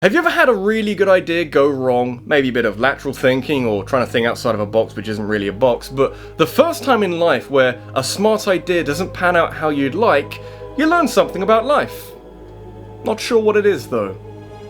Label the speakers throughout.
Speaker 1: Have you ever had a really good idea go wrong? Maybe a bit of lateral thinking or trying to think outside of a box which isn't really a box, but the first time in life where a smart idea doesn't pan out how you'd like, you learn something about life. Not sure what it is though.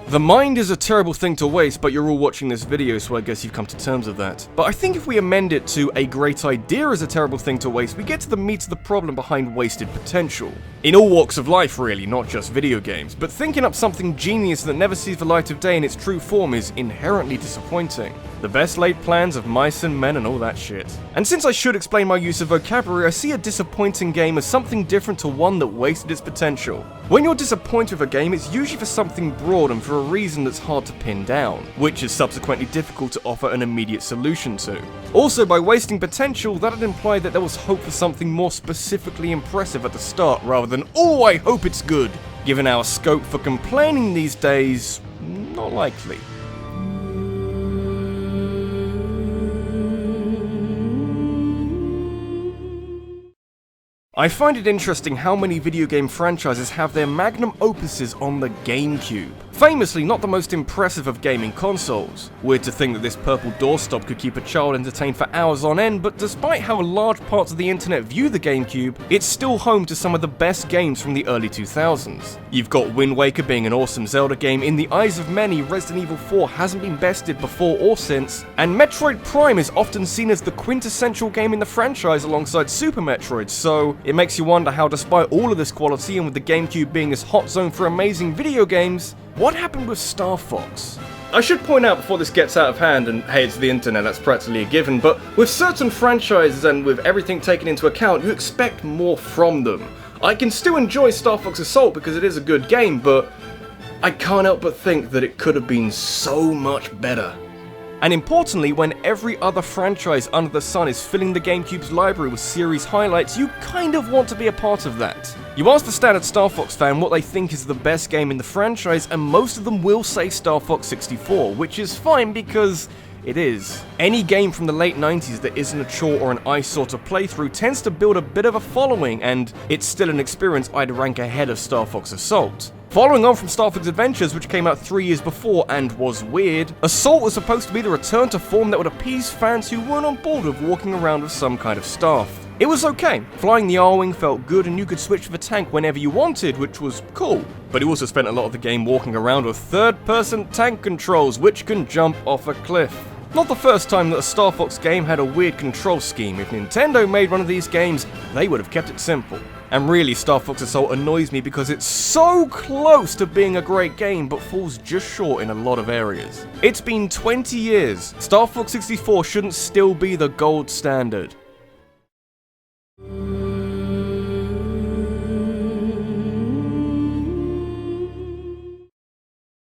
Speaker 1: The mind is a terrible thing to waste, but you're all watching this video, so I guess you've come to terms with that. But I think if we amend it to a great idea is a terrible thing to waste, we get to the meat of the problem behind wasted potential. In all walks of life really, not just video games, but thinking up something genius that never sees the light of day in its true form is inherently disappointing. The best laid plans of mice and men and all that shit. And since I should explain my use of vocabulary, I see a disappointing game as something different to one that wasted its potential. When you're disappointed with a game, it's usually for something broad and for a reason that's hard to pin down, which is subsequently difficult to offer an immediate solution to. Also, by wasting potential, that'd imply that there was hope for something more specifically impressive at the start rather than, oh, I hope it's good. Given our scope for complaining these days, not likely. I find it interesting how many video game franchises have their magnum opuses on the GameCube. Famously not the most impressive of gaming consoles. Weird to think that this purple doorstop could keep a child entertained for hours on end, but despite how large parts of the internet view the GameCube, it's still home to some of the best games from the early 2000s. You've got Wind Waker being an awesome Zelda game, in the eyes of many, Resident Evil 4 hasn't been bested before or since, and Metroid Prime is often seen as the quintessential game in the franchise alongside Super Metroid, so it makes you wonder how, despite all of this quality and with the GameCube being this hot zone for amazing video games, what happened with Star Fox? I should point out before this gets out of hand, and hey, it's the internet, that's practically a given, but with certain franchises and with everything taken into account, you expect more from them. I can still enjoy Star Fox Assault because it is a good game, but I can't help but think that it could have been so much better. And importantly, when every other franchise under the sun is filling the GameCube's library with series highlights, you kind of want to be a part of that. You ask the standard Star Fox fan what they think is the best game in the franchise, and most of them will say Star Fox 64, which is fine because it is. Any game from the late 90s that isn't a chore or an eyesore to play through tends to build a bit of a following, and it's still an experience I'd rank ahead of Star Fox Assault. Following on from Star Fox Adventures, which came out 3 years before and was weird, Assault was supposed to be the return to form that would appease fans who weren't on board with walking around with some kind of staff. It was okay. Flying the R-Wing felt good and you could switch to the tank whenever you wanted, which was cool. But you also spent a lot of the game walking around with third-person tank controls, which can jump off a cliff. Not the first time that a Star Fox game had a weird control scheme. If Nintendo made one of these games, they would have kept it simple. And really, Star Fox Assault annoys me because it's so close to being a great game, but falls just short in a lot of areas. It's been 20 years. Star Fox 64 shouldn't still be the gold standard.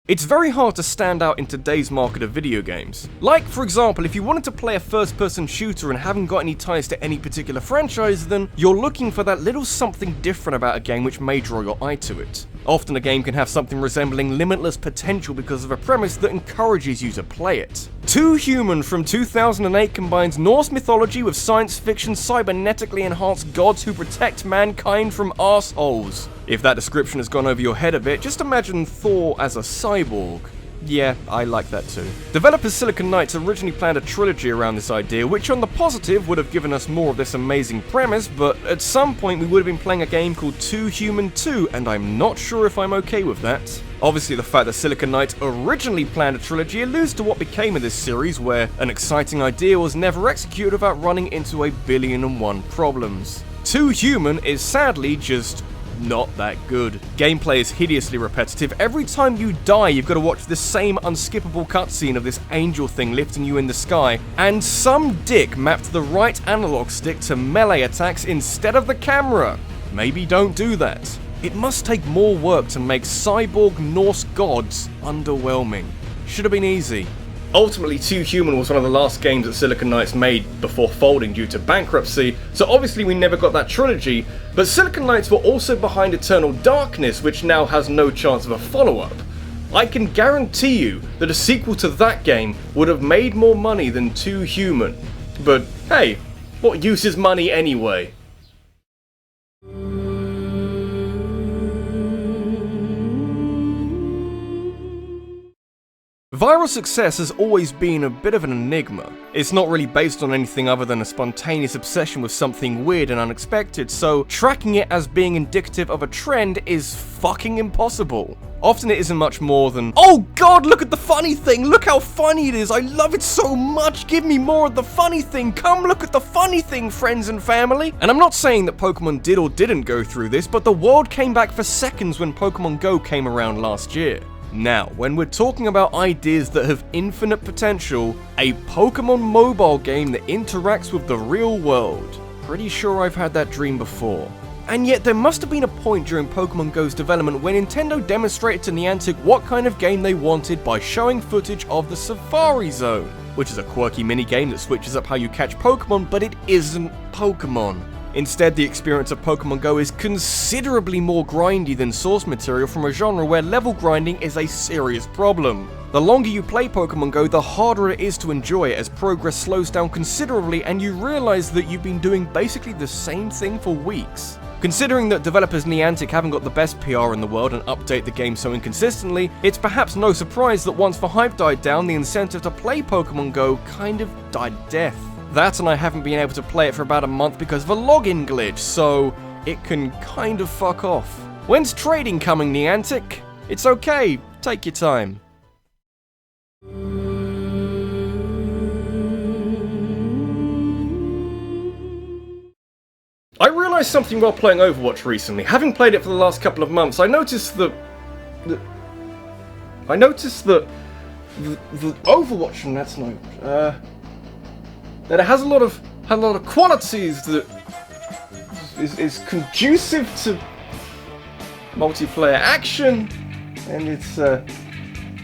Speaker 1: It's very hard to stand out in today's market of video games. Like, for example, if you wanted to play a first-person shooter and haven't got any ties to any particular franchise, then you're looking for that little something different about a game which may draw your eye to it. Often a game can have something resembling limitless potential because of a premise that encourages you to play it. Too Human from 2008 combines Norse mythology with science fiction cybernetically enhanced gods who protect mankind from arseholes. If that description has gone over your head a bit, just imagine Thor as a cyborg. Yeah, I like that too. Developers Silicon Knights originally planned a trilogy around this idea, which on the positive would have given us more of this amazing premise, but at some point we would have been playing a game called Too Human 2, and I'm not sure if I'm okay with that. Obviously the fact that Silicon Knights originally planned a trilogy alludes to what became of this series, where an exciting idea was never executed without running into 1,000,000,001 problems. Too Human is sadly just not that good. Gameplay is hideously repetitive. Every time you die, you've got to watch the same unskippable cutscene of this angel thing lifting you in the sky, and some dick mapped the right analog stick to melee attacks instead of the camera. Maybe don't do that. It must take more work to make cyborg Norse gods underwhelming. Should have been easy. Ultimately, Too Human was one of the last games that Silicon Knights made before folding due to bankruptcy, so obviously we never got that trilogy, but Silicon Knights were also behind Eternal Darkness, which now has no chance of a follow-up. I can guarantee you that a sequel to that game would have made more money than Too Human. But hey, what use is money anyway? Viral success has always been a bit of an enigma. It's not really based on anything other than a spontaneous obsession with something weird and unexpected, so tracking it as being indicative of a trend is fucking impossible. Often it isn't much more than, "Oh god, look at the funny thing, look how funny it is, I love it so much, give me more of the funny thing, come look at the funny thing, friends and family." And I'm not saying that Pokemon did or didn't go through this, but the world came back for seconds when Pokemon Go came around last year. Now, when we're talking about ideas that have infinite potential, a Pokemon mobile game that interacts with the real world. Pretty sure I've had that dream before. And yet there must have been a point during Pokemon Go's development where Nintendo demonstrated to Niantic what kind of game they wanted by showing footage of the Safari Zone, which is a quirky minigame that switches up how you catch Pokemon, but it isn't Pokemon. Instead, the experience of Pokemon Go is considerably more grindy than source material from a genre where level grinding is a serious problem. The longer you play Pokemon Go, the harder it is to enjoy it as progress slows down considerably and you realize that you've been doing basically the same thing for weeks. Considering that developers Niantic haven't got the best PR in the world and update the game so inconsistently, it's perhaps no surprise that once the hype died down, the incentive to play Pokemon Go kind of died a death. That, and I haven't been able to play it for about a month because of a login glitch, so it can kind of fuck off. When's trading coming, Niantic? It's okay, take your time. I realised something while playing Overwatch recently. Having played it for the last couple of months, I noticed that the Overwatch, and that's no, that it has a lot of qualities that is conducive to multiplayer action, and it's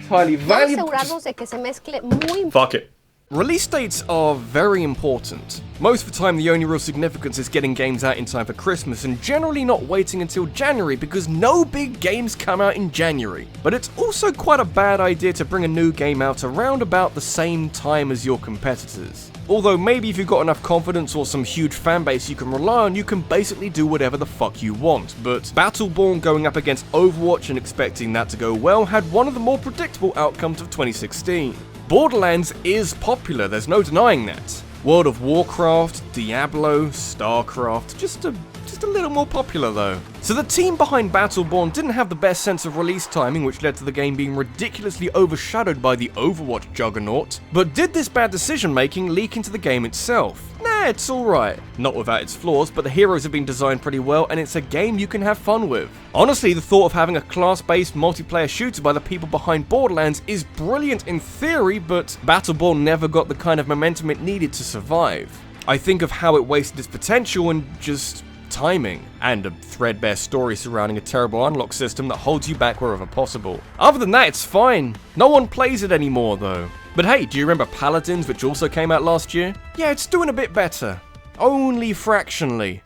Speaker 1: highly valuable. Fuck it. Release dates are very important. Most of the time, the only real significance is getting games out in time for Christmas and generally not waiting until January because no big games come out in January. But it's also quite a bad idea to bring a new game out around about the same time as your competitors. Although maybe if you've got enough confidence or some huge fanbase you can rely on, you can basically do whatever the fuck you want. But Battleborn going up against Overwatch and expecting that to go well had one of the more predictable outcomes of 2016. Borderlands is popular, there's no denying that. World of Warcraft, Diablo, StarCraft, just a little more popular though. So the team behind Battleborn didn't have the best sense of release timing, which led to the game being ridiculously overshadowed by the Overwatch juggernaut. But did this bad decision making leak into the game itself? Nah, it's alright. Not without its flaws, but the heroes have been designed pretty well and it's a game you can have fun with. Honestly, the thought of having a class-based multiplayer shooter by the people behind Borderlands is brilliant in theory, but Battleborn never got the kind of momentum it needed to survive. I think of how it wasted its potential and just timing, and a threadbare story surrounding a terrible unlock system that holds you back wherever possible. Other than that, it's fine. No one plays it anymore though. But hey, do you remember Paladins, which also came out last year? Yeah, it's doing a bit better. Only fractionally.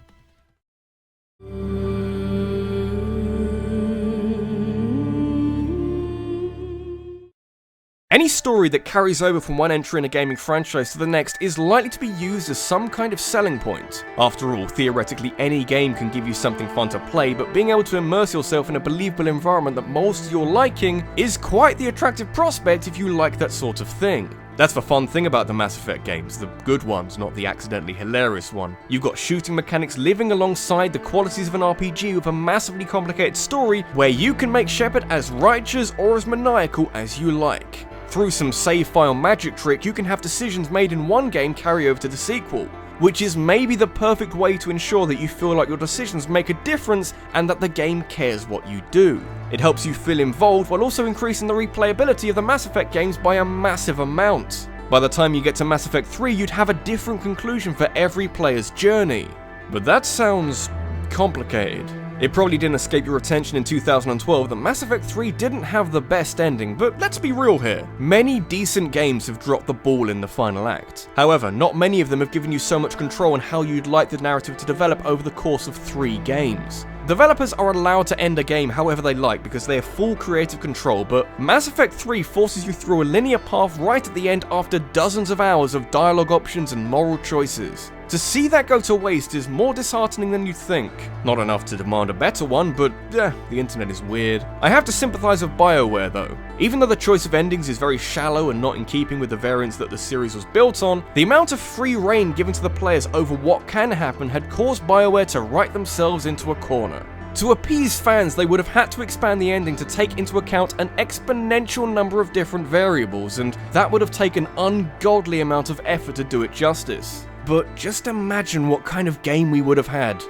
Speaker 1: Any story that carries over from one entry in a gaming franchise to the next is likely to be used as some kind of selling point. After all, theoretically any game can give you something fun to play, but being able to immerse yourself in a believable environment that molds to your liking is quite the attractive prospect if you like that sort of thing. That's the fun thing about the Mass Effect games, the good ones, not the accidentally hilarious one. You've got shooting mechanics living alongside the qualities of an RPG with a massively complicated story where you can make Shepard as righteous or as maniacal as you like. Through some save file magic trick, you can have decisions made in one game carry over to the sequel, which is maybe the perfect way to ensure that you feel like your decisions make a difference and that the game cares what you do. It helps you feel involved while also increasing the replayability of the Mass Effect games by a massive amount. By the time you get to Mass Effect 3, you'd have a different conclusion for every player's journey. But that sounds complicated. It probably didn't escape your attention in 2012 that Mass Effect 3 didn't have the best ending, but let's be real here. Many decent games have dropped the ball in the final act. However, not many of them have given you so much control on how you'd like the narrative to develop over the course of 3 games. Developers are allowed to end a game however they like because they have full creative control, but Mass Effect 3 forces you through a linear path right at the end after dozens of hours of dialogue options and moral choices. To see that go to waste is more disheartening than you'd think. Not enough to demand a better one, but the internet is weird. I have to sympathize with BioWare though. Even though the choice of endings is very shallow and not in keeping with the variants that the series was built on, the amount of free reign given to the players over what can happen had caused BioWare to write themselves into a corner. To appease fans, they would have had to expand the ending to take into account an exponential number of different variables, and that would have taken an ungodly amount of effort to do it justice. But just imagine what kind of game we would have had.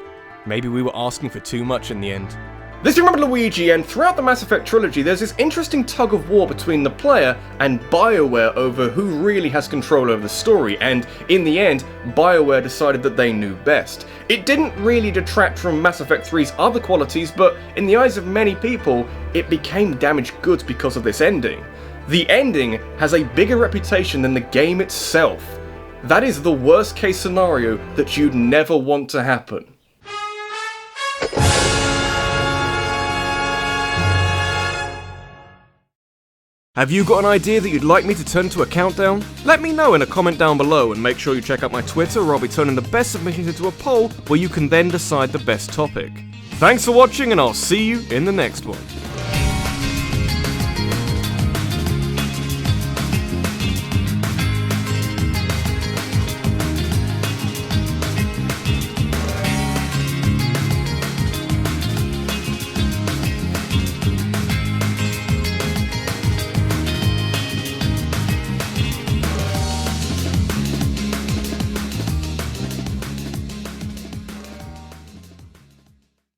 Speaker 1: Maybe we were asking for too much in the end. This is RabbidLuigi, and throughout the Mass Effect trilogy, there's this interesting tug of war between the player and BioWare over who really has control over the story, and in the end, BioWare decided that they knew best. It didn't really detract from Mass Effect 3's other qualities, but in the eyes of many people, it became damaged goods because of this ending. The ending has a bigger reputation than the game itself. That is the worst case scenario that you'd never want to happen. Have you got an idea that you'd like me to turn into a countdown? Let me know in a comment down below, and make sure you check out my Twitter, where I'll be turning the best submissions into a poll where you can then decide the best topic. Thanks for watching, and I'll see you in the next one.